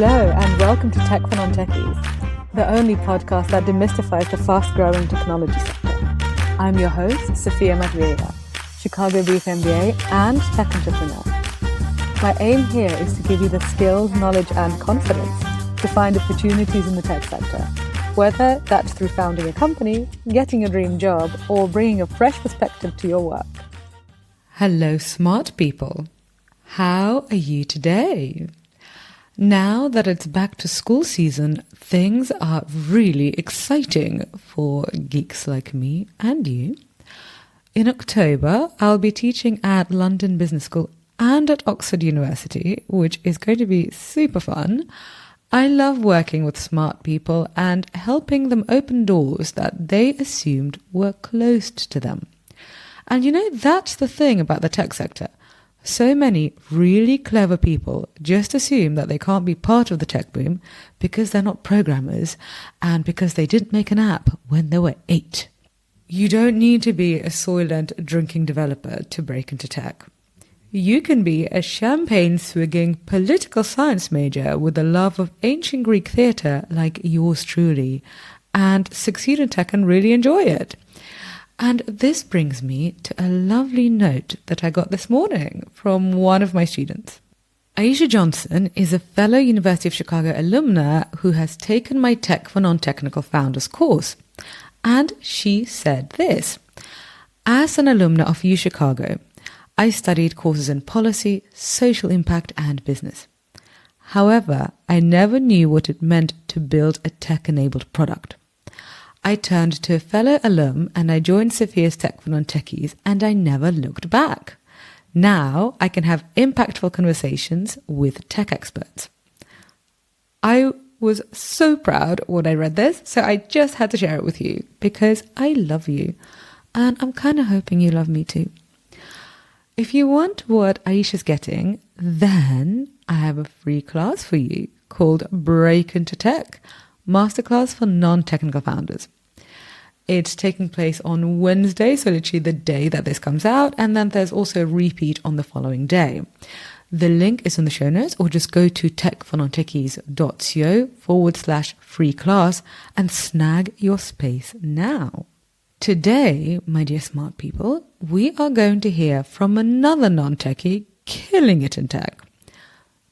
Hello and welcome to Tech for Non-Techies, the only podcast that demystifies the fast-growing technology sector. I'm your host, Sophia Matveeva, Chicago Brief MBA and tech entrepreneur. My aim here is to give you the skills, knowledge and confidence to find opportunities in the tech sector, whether that's through founding a company, getting a dream job, or bringing a fresh perspective to your work. Hello, smart people. How are you today? Now that it's back to school season, things are really exciting for geeks like me and you. In October, I'll be teaching at London Business School and at Oxford University, which is going to be super fun. I love working with smart people and helping them open doors that they assumed were closed to them. And you know, that's the thing about the tech sector. So many really clever people just assume that they can't be part of the tech boom because they're not programmers and because they didn't make an app when they were 8. You don't need to be a Soylent drinking developer to break into tech. You can be a champagne-swigging political science major with a love of ancient Greek theatre like yours truly and succeed in tech and really enjoy it. And this brings me to a lovely note that I got this morning from one of my students. Aisha Johnson is a fellow University of Chicago alumna who has taken my Tech for Non-Technical Founders course. And she said this: as an alumna of U Chicago, I studied courses in policy, social impact, and business. However, I never knew what it meant to build a tech-enabled product. I turned to a fellow alum and I joined Sophia's Tech for Non-Techies and I never looked back. Now I can have impactful conversations with tech experts. I was so proud when I read this, so I just had to share it with you because I love you and I'm kind of hoping you love me too. If you want what Aisha's getting, then I have a free class for you called Break into Tech, Masterclass for Non-Technical Founders. It's taking place on Wednesday, so literally the day that this comes out, and then there's also a repeat on the following day. The link is in the show notes, or just go to techfornontechies.co/free class and snag your space now. Today, my dear smart people, we are going to hear from another non-techie killing it in tech,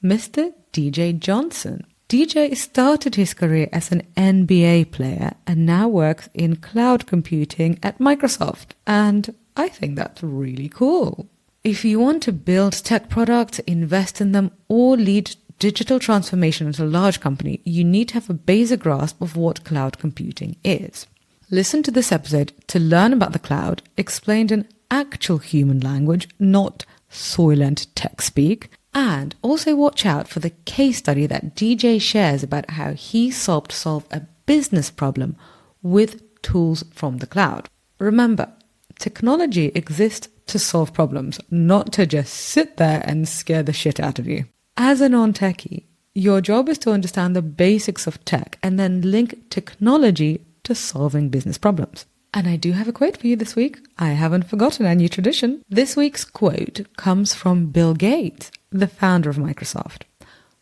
Mr. DJ Johnson. DJ started his career as an NBA player and now works in cloud computing at Microsoft. And I think that's really cool. If you want to build tech products, invest in them, or lead digital transformation into a large company, you need to have a basic grasp of what cloud computing is. Listen to this episode to learn about the cloud, explained in actual human language, not Soylent tech speak. And also watch out for the case study that DJ shares about how he helped solve a business problem with tools from the cloud. Remember, technology exists to solve problems, not to just sit there and scare the shit out of you. As a non-techie, your job is to understand the basics of tech and then link technology to solving business problems. And I do have a quote for you this week. I haven't forgotten our new tradition. This week's quote comes from Bill Gates, the founder of Microsoft,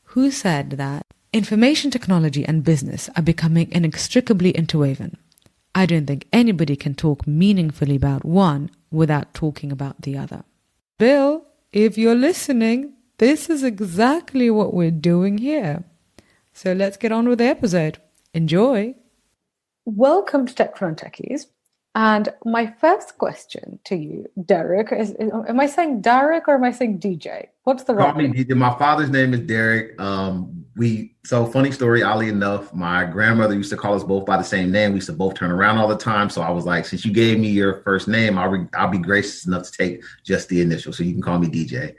who said that information technology and business are becoming inextricably interwoven. I don't think anybody can talk meaningfully about one without talking about the other. Bill, if you're listening, this is exactly what we're doing here. So let's get on with the episode. Enjoy. Welcome to Tech for Non-Techies. And my first question to you, Derek, is am I saying Derek or am I saying DJ? What's the right name? DJ. My father's name is Derek. So funny story, oddly enough, my grandmother used to call us both by the same name. We used to both turn around all the time. So I was like, since you gave me your first name, I'll be gracious enough to take just the initial. So you can call me DJ.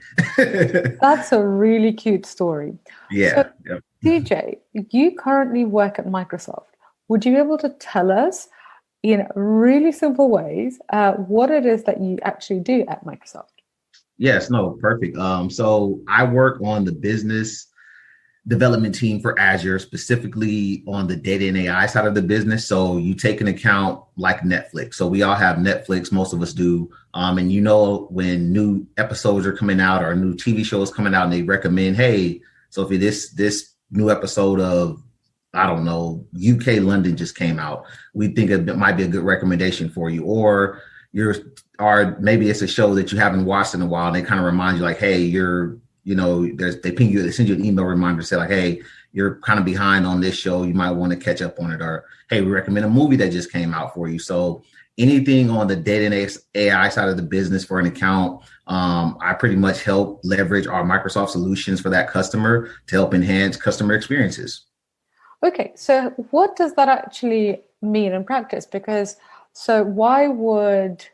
That's a really cute story. Yeah. So, yep. DJ, you currently work at Microsoft. Would you be able to tell us in really simple ways what it is that you actually do at Microsoft? Yes, no, perfect. So I work on the business development team for Azure, specifically on the data and AI side of the business. So you take an account like Netflix. So we all have Netflix, most of us do. And you know, when new episodes are coming out or new TV shows coming out and they recommend, hey, so if this new episode of, I don't know, UK London just came out. We think it might be a good recommendation for you. Or maybe it's a show that you haven't watched in a while, and they kind of remind you like, hey, they ping you, they send you an email reminder, say like, hey, you're kind of behind on this show, you might want to catch up on it. Or, hey, we recommend a movie that just came out for you. So anything on the data and AI side of the business for an account, I pretty much help leverage our Microsoft solutions for that customer to help enhance customer experiences. Okay, so what does that actually mean in practice? Because so why would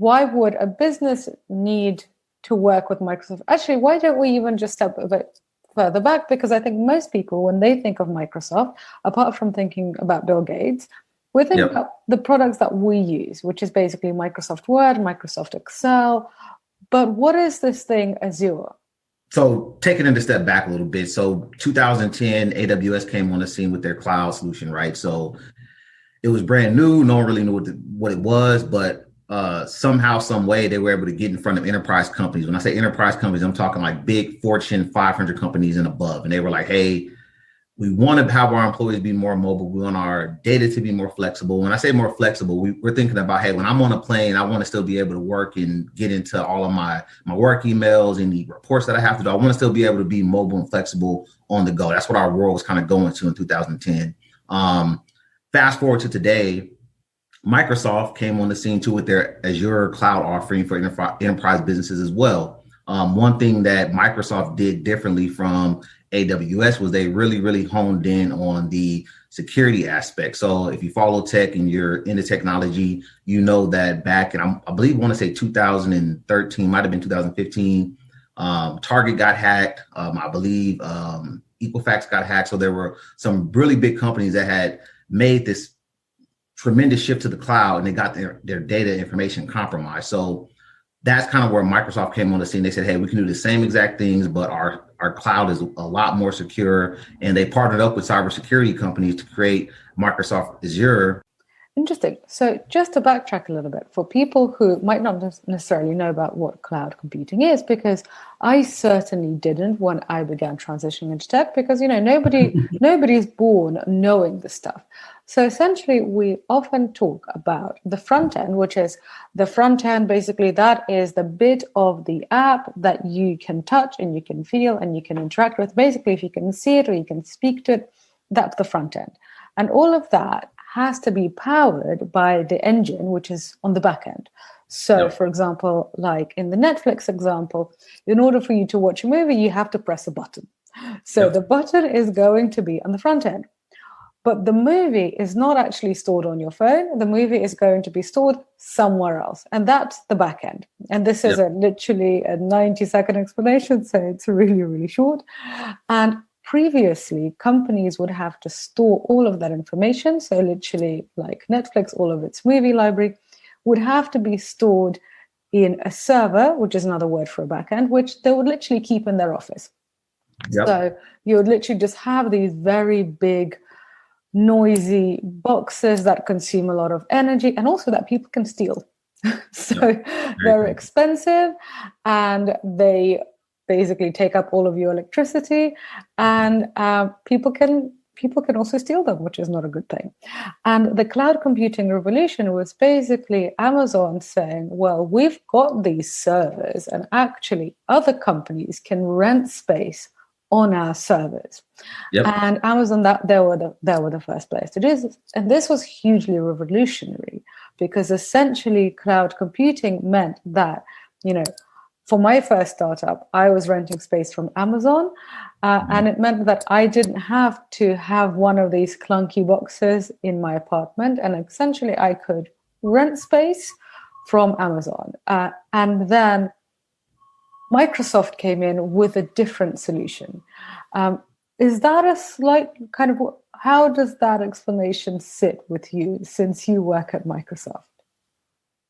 a business need to work with Microsoft? Actually, why don't we even just step a bit further back? Because I think most people, when they think of Microsoft, apart from thinking about Bill Gates, we think about the products that we use, which is basically Microsoft Word, Microsoft Excel. But what is this thing Azure? So taking it a step back a little bit. So 2010, AWS came on the scene with their cloud solution, right? So it was brand new. No one really knew what it was, but somehow, some way, they were able to get in front of enterprise companies. When I say enterprise companies, I'm talking like big Fortune 500 companies and above. And they were like, hey, we want to have our employees be more mobile. We want our data to be more flexible. When I say more flexible, we're thinking about, hey, when I'm on a plane, I want to still be able to work and get into all of my work emails and the reports that I have to do. I want to still be able to be mobile and flexible on the go. That's what our world was kind of going to in 2010. Fast forward to today, Microsoft came on the scene too with their Azure cloud offering for enterprise businesses as well. One thing that Microsoft did differently from AWS was they really, really honed in on the security aspect. So if you follow tech and you're into technology, you know that back in, I believe, I want to say 2013, might have been 2015, Target got hacked. I believe Equifax got hacked. So there were some really big companies that had made this tremendous shift to the cloud, and they got their data information compromised. So that's kind of where Microsoft came on the scene. They said, hey, we can do the same exact things, but our cloud is a lot more secure. And they partnered up with cybersecurity companies to create Microsoft Azure. Interesting. So just to backtrack a little bit, for people who might not necessarily know about what cloud computing is, because I certainly didn't when I began transitioning into tech, because, nobody's born knowing this stuff. So essentially, we often talk about the front end, which is the front end. Basically, that is the bit of the app that you can touch and you can feel and you can interact with. Basically, if you can see it or you can speak to it, that's the front end. And all of that has to be powered by the engine, which is on the back end. So, for example, like in the Netflix example, in order for you to watch a movie, you have to press a button. So the button is going to be on the front end. But the movie is not actually stored on your phone. The movie is going to be stored somewhere else. And that's the back end. And this is literally a 90-second explanation. So it's really, really short. And previously, companies would have to store all of that information. So literally, like Netflix, all of its movie library would have to be stored in a server, which is another word for a backend, which they would literally keep in their office. So you would literally just have these very big, noisy boxes that consume a lot of energy and also that people can steal. So they're expensive and they basically take up all of your electricity, and people can also steal them, which is not a good thing. And the cloud computing revolution was basically Amazon saying, well, we've got these servers and actually other companies can rent space on our servers. And Amazon, they were the first place to do this. And this was hugely revolutionary because essentially cloud computing meant that, for my first startup, I was renting space from Amazon, and it meant that I didn't have to have one of these clunky boxes in my apartment, and essentially I could rent space from Amazon. And then Microsoft came in with a different solution. Is that a slight kind of, how does that explanation sit with you since you work at Microsoft?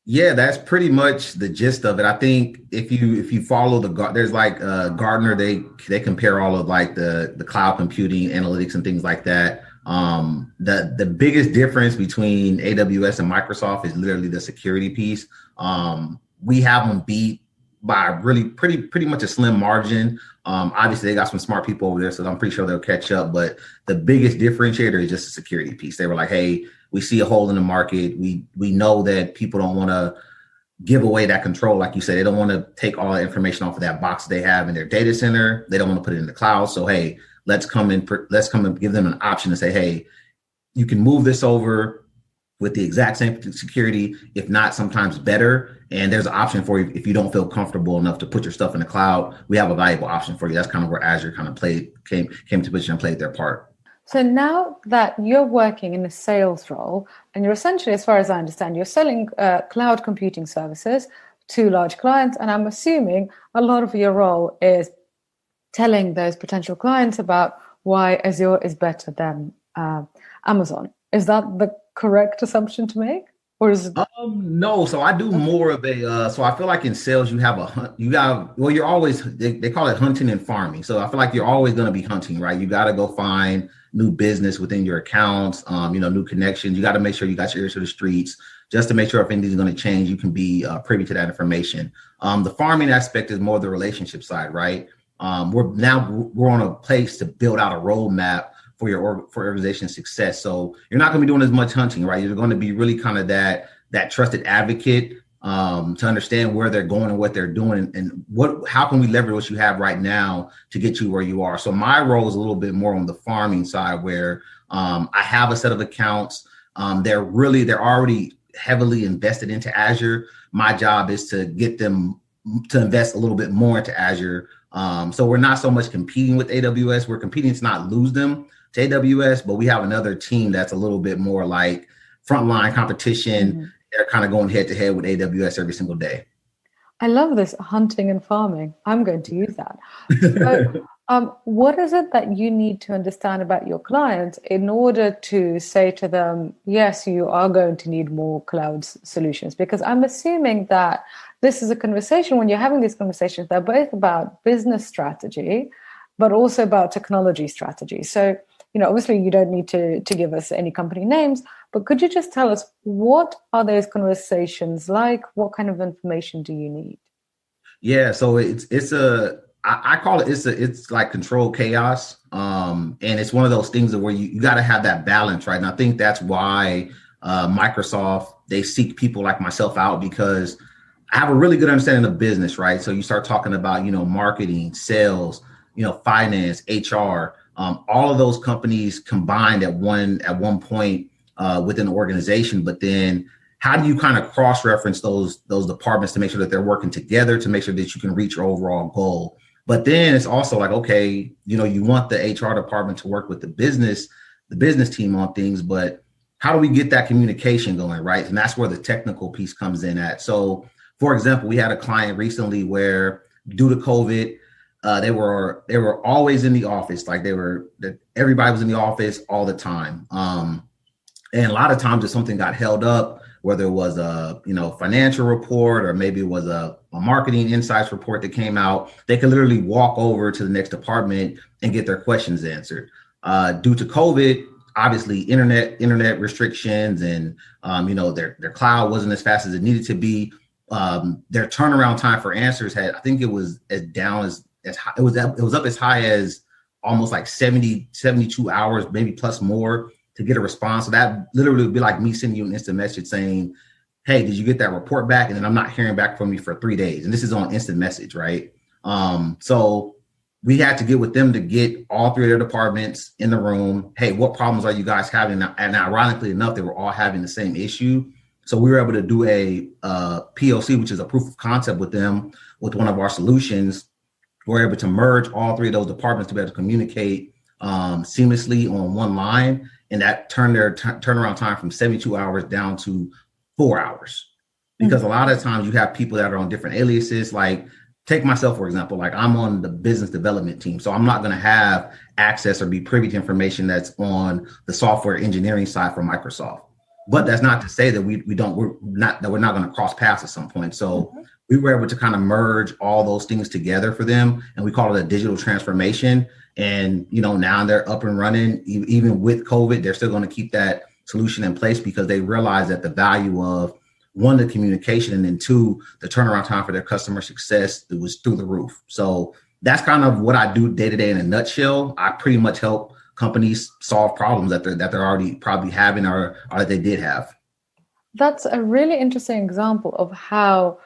Yeah, that's pretty much the gist of it. I think if you follow there's like Gartner, they compare all of like the cloud computing analytics and things like that. The biggest difference between AWS and Microsoft is literally the security piece. We have them beat by really pretty much a slim margin. Obviously, they got some smart people over there, so I'm pretty sure they'll catch up. But the biggest differentiator is just the security piece. They were like, hey, we see a hole in the market. We know that people don't want to give away that control. Like you said, they don't want to take all the information off of that box they have in their data center. They don't want to put it in the cloud. So, hey, let's come and give them an option to say, hey, you can move this over with the exact same security, if not sometimes better. And there's an option for you if you don't feel comfortable enough to put your stuff in the cloud. We have a valuable option for you. That's kind of where Azure kind of came to position and played their part. So now that you're working in a sales role, and you're essentially, as far as I understand, you're selling cloud computing services to large clients, and I'm assuming a lot of your role is telling those potential clients about why Azure is better than Amazon. Is that the correct assumption to make? Or is it? No, so I do more of a, so I feel like in sales, you're always, they call it hunting and farming. So I feel like you're always going to be hunting, right? You got to go find new business within your accounts, new connections. You got to make sure you got your ears to the streets just to make sure if anything's going to change, you can be privy to that information. The farming aspect is more the relationship side, right? We're on a place to build out a roadmap for your organization's success. So you're not going to be doing as much hunting, right? You're going to be really kind of that trusted advocate to understand where they're going and what they're doing and how can we leverage what you have right now to get you where you are. So my role is a little bit more on the farming side where I have a set of accounts. They're already heavily invested into Azure. My job is to get them to invest a little bit more into Azure. So we're not so much competing with AWS. We're competing to not lose them to AWS, but we have another team that's a little bit more like frontline competition. Mm-hmm. They're kind of going head to head with AWS every single day. I love this hunting and farming. I'm going to use that. So, what is it that you need to understand about your clients in order to say to them, yes, you are going to need more cloud solutions? Because I'm assuming that this is a conversation, when you're having these conversations, they're both about business strategy, but also about technology strategy. So, obviously you don't need to give us any company names, but could you just tell us, what are those conversations like? What kind of information do you need? Yeah, so I call it, it's like controlled chaos. And it's one of those things where you got to have that balance, right? And I think that's why Microsoft, they seek people like myself out, because I have a really good understanding of business, right? So you start talking about, marketing, sales, finance, HR, all of those companies combined at one point within the organization. But then how do you kind of cross-reference those departments to make sure that they're working together to make sure that you can reach your overall goal? But then it's also like, okay, you want the HR department to work with the business team on things, but how do we get that communication going, right? And that's where the technical piece comes in at. So, for example, we had a client recently where due to COVID, they were always in the office. Like everybody was in the office all the time. And a lot of times if something got held up, whether it was a financial report or maybe it was a marketing insights report that came out, they could literally walk over to the next department and get their questions answered. Due to COVID, obviously internet restrictions and their cloud wasn't as fast as it needed to be. Their turnaround time for answers I think it was as down as high, it was up as high as almost like 72 hours, maybe plus more, to get a response. So that literally would be like me sending you an instant message saying, hey, did you get that report back? And then I'm not hearing back from you for 3 days. And this is on instant message, right? So we had to get with them to get all three of their departments in the room. Hey, what problems are you guys having? And ironically enough, they were all having the same issue. So we were able to do a POC, which is a proof of concept with them, with one of our solutions. We're able to merge all three of those departments to be able to communicate seamlessly on one line. And that turned their turnaround time from 72 hours down to 4 hours. Because a lot of times you have people that are on different aliases. Like, take myself, for example, like I'm on the business development team. So I'm not going to have access or be privy to information that's on the software engineering side for Microsoft. But that's not to say that we're not going to cross paths at some point. So we were able to kind of merge all those things together for them. And we call it a digital transformation. And, now they're up and running. Even with COVID, they're still going to keep that solution in place because they realize that the value of one, the communication, and then two, the turnaround time for their customer success, it was through the roof. So that's kind of what I do day to day in a nutshell. I pretty much help companies solve problems that they're already probably having or that they did have. That's a really interesting example of how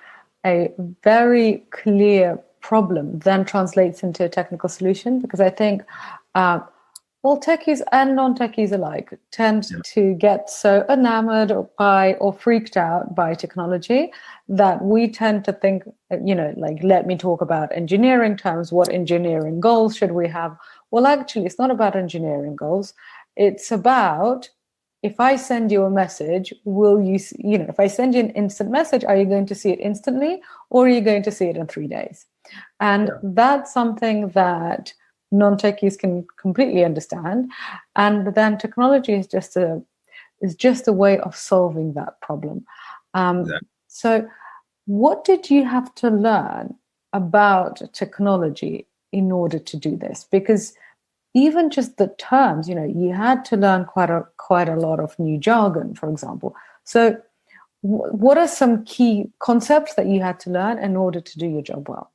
a very clear problem then translates into a technical solution, because I think techies and non-techies alike tend to get so enamored or freaked out by technology that we tend to think, like, let me talk about engineering terms. What engineering goals should we have? Well, actually, it's not about engineering goals. It's about, if I send you a message, will you, if I send you an instant message, are you going to see it instantly, or are you going to see it in 3 days? And that's something that non-techies can completely understand. And then technology is just a way of solving that problem. So what did you have to learn about technology in order to do this? Because even just the terms, you had to learn quite a lot of new jargon, for example. So what are some key concepts that you had to learn in order to do your job well?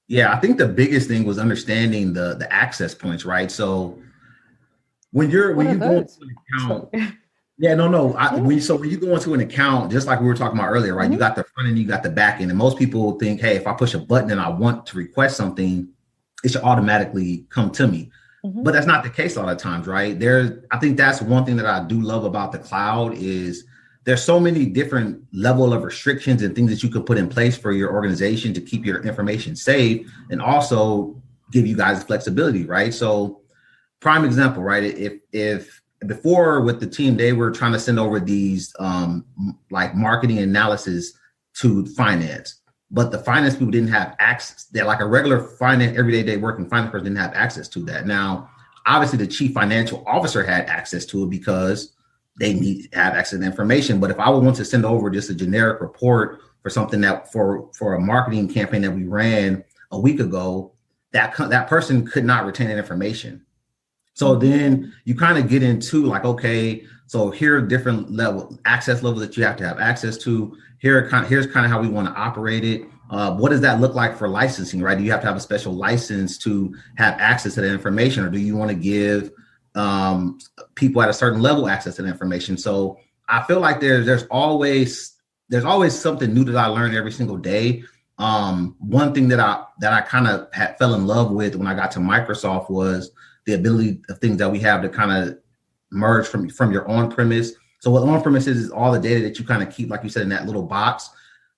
Yeah, I think the biggest thing was understanding the access points, right? So when you go into an account, when you go into an account, just like we were talking about earlier, right? Mm-hmm. You got the front end, you got the back end, and most people think, hey, if I push a button and I want to request something, it should automatically come to me. Mm-hmm. But that's not the case a lot of times, right? I think that's one thing that I do love about the cloud is there's so many different level of restrictions and things that you could put in place for your organization to keep your information safe and also give you guys flexibility, right? So prime example, right? If before with the team, they were trying to send over these like marketing analysis to finance, but the finance people didn't have access. They're like a regular finance, everyday working finance person didn't have access to that. Now, obviously the chief financial officer had access to it because they need to have access to the information. But if I would want to send over just a generic report for something that for a marketing campaign that we ran a week ago, that person could not retain that information. So then you kind of get into like, okay, so here are different access levels that you have to have access to. Here's kind of how we want to operate it. What does that look like for licensing, right? Do you have to have a special license to have access to the information, or do you want to give people at a certain level access to the information? So I feel like there's always something new that I learn every single day. One thing that I kind of fell in love with when I got to Microsoft was the ability of things that we have to kind of merge from your on-premise. So what on-premise is all the data that you kind of keep, like you said, in that little box.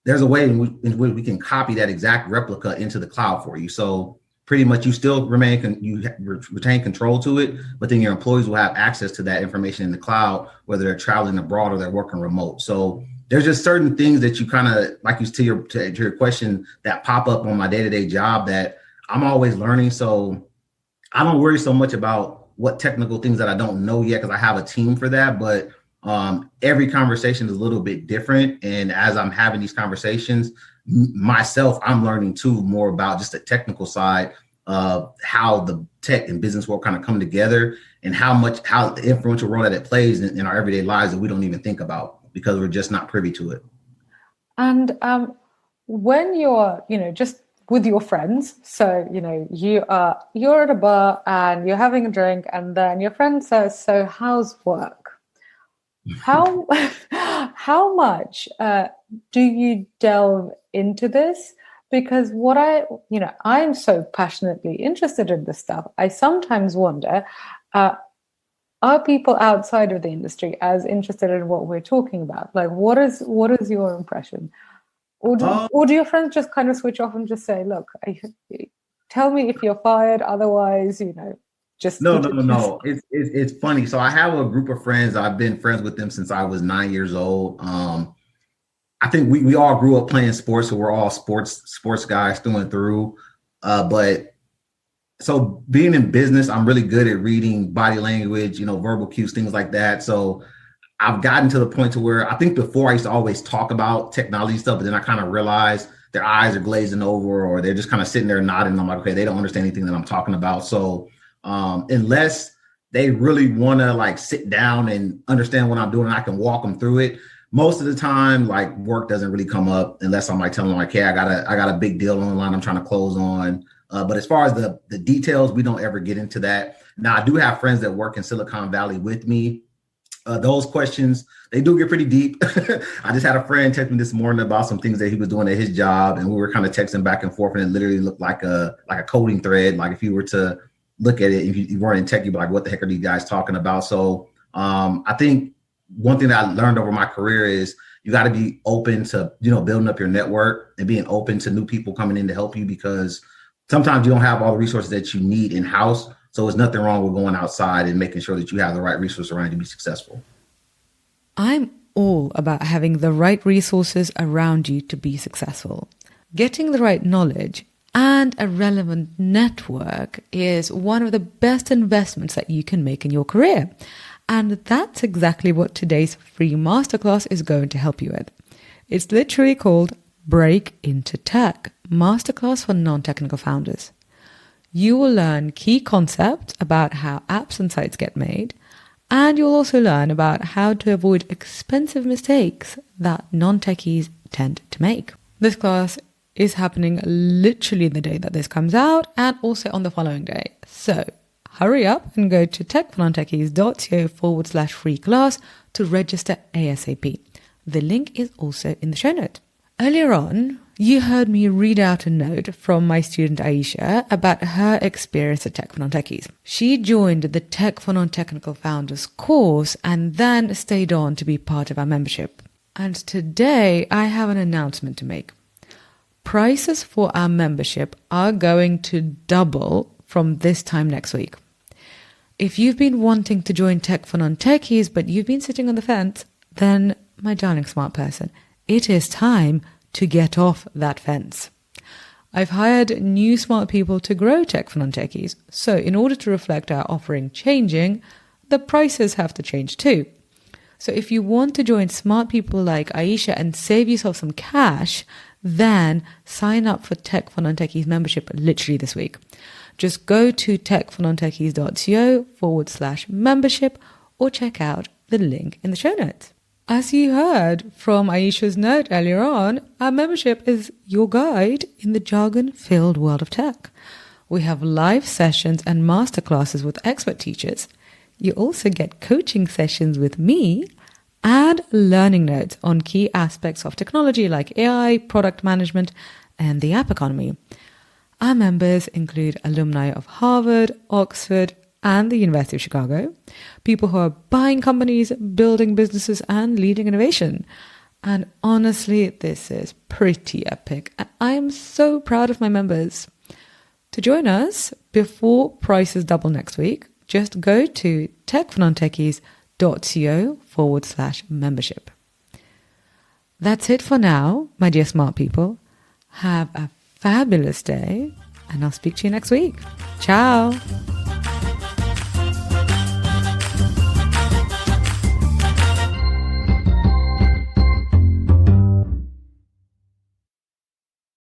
There's a way in which we can copy that exact replica into the cloud for you. So pretty much you still retain control to it, but then your employees will have access to that information in the cloud, whether they're traveling abroad or they're working remote. So there's just certain things that you kind of, like you to your question, that pop up on my day-to-day job that I'm always learning. So I don't worry so much about what technical things that I don't know yet, because I have a team for that. But every conversation is a little bit different. And as I'm having these conversations myself, I'm learning too more about just the technical side of how the tech and business world kind of come together, and how the influential role that it plays in our everyday lives that we don't even think about because we're just not privy to it. And when you're, just with your friends, so, you're at a bar and you're having a drink, and then your friend says, so how's work? How much do you delve into this? Because I'm so passionately interested in this stuff. I sometimes wonder, are people outside of the industry as interested in what we're talking about? Like, what is your impression? Or do your friends just kind of switch off and just say, look, tell me if you're fired, otherwise, just no. It's funny. So I have a group of friends. I've been friends with them since I was 9 years old. I think we all grew up playing sports, so we're all sports guys through and through. But so being in business, I'm really good at reading body language, verbal cues, things like that. So I've gotten to the point to where I think before I used to always talk about technology stuff, but then I kind of realized their eyes are glazing over, or they're just kind of sitting there nodding. And I'm like, okay, they don't understand anything that I'm talking about. So unless they really want to like sit down and understand what I'm doing, and I can walk them through it, most of the time, like work doesn't really come up unless I'm like telling them like, hey, I got a big deal online I'm trying to close on. But as far as the details, we don't ever get into that. Now, I do have friends that work in Silicon Valley with me. Those questions, they do get pretty deep. I just had a friend text me this morning about some things that he was doing at his job, and we were kind of texting back and forth, and it literally looked like a coding thread. Like if you were to look at it, if you weren't in tech, you'd be like, what the heck are these guys talking about? So I think one thing that I learned over my career is you got to be open to, building up your network and being open to new people coming in to help you, because sometimes you don't have all the resources that you need in-house. So there's nothing wrong with going outside and making sure that you have the right resources around you to be successful. I'm all about having the right resources around you to be successful. Getting the right knowledge and a relevant network is one of the best investments that you can make in your career. And that's exactly what today's free masterclass is going to help you with. It's literally called Break into Tech, Masterclass for Non-Technical Founders. You will learn key concepts about how apps and sites get made, and you'll also learn about how to avoid expensive mistakes that non-techies tend to make. This class is happening literally the day that this comes out and also on the following day. So hurry up and go to techfornontecchies.co/free class to register ASAP. The link is also in the show note. Earlier on, you heard me read out a note from my student Aisha about her experience at Tech for Non-Techies. She joined the Tech for Non-Technical Founders course and then stayed on to be part of our membership. And today I have an announcement to make. Prices for our membership are going to double from this time next week. If you've been wanting to join Tech for Non-Techies, but you've been sitting on the fence, then, my darling smart person, it is time to get off that fence. I've hired new smart people to grow Tech for Non-Techies, so in order to reflect our offering changing, the prices have to change too. So if you want to join smart people like Aisha and save yourself some cash, then sign up for Tech for Non-Techies membership literally this week. Just go to techfornontecchies.co/membership or check out the link in the show notes. As you heard from Aisha's note earlier on, our membership is your guide in the jargon-filled world of tech. We have live sessions and masterclasses with expert teachers. You also get coaching sessions with me and learning notes on key aspects of technology like AI, product management, and the app economy. Our members include alumni of Harvard, Oxford, and the University of Chicago, people who are buying companies, building businesses, and leading innovation. And honestly, this is pretty epic. And I am so proud of my members. To join us before prices double next week, just go to techfornontecchies.co/membership. That's it for now, my dear smart people. Have a fabulous day, and I'll speak to you next week. Ciao.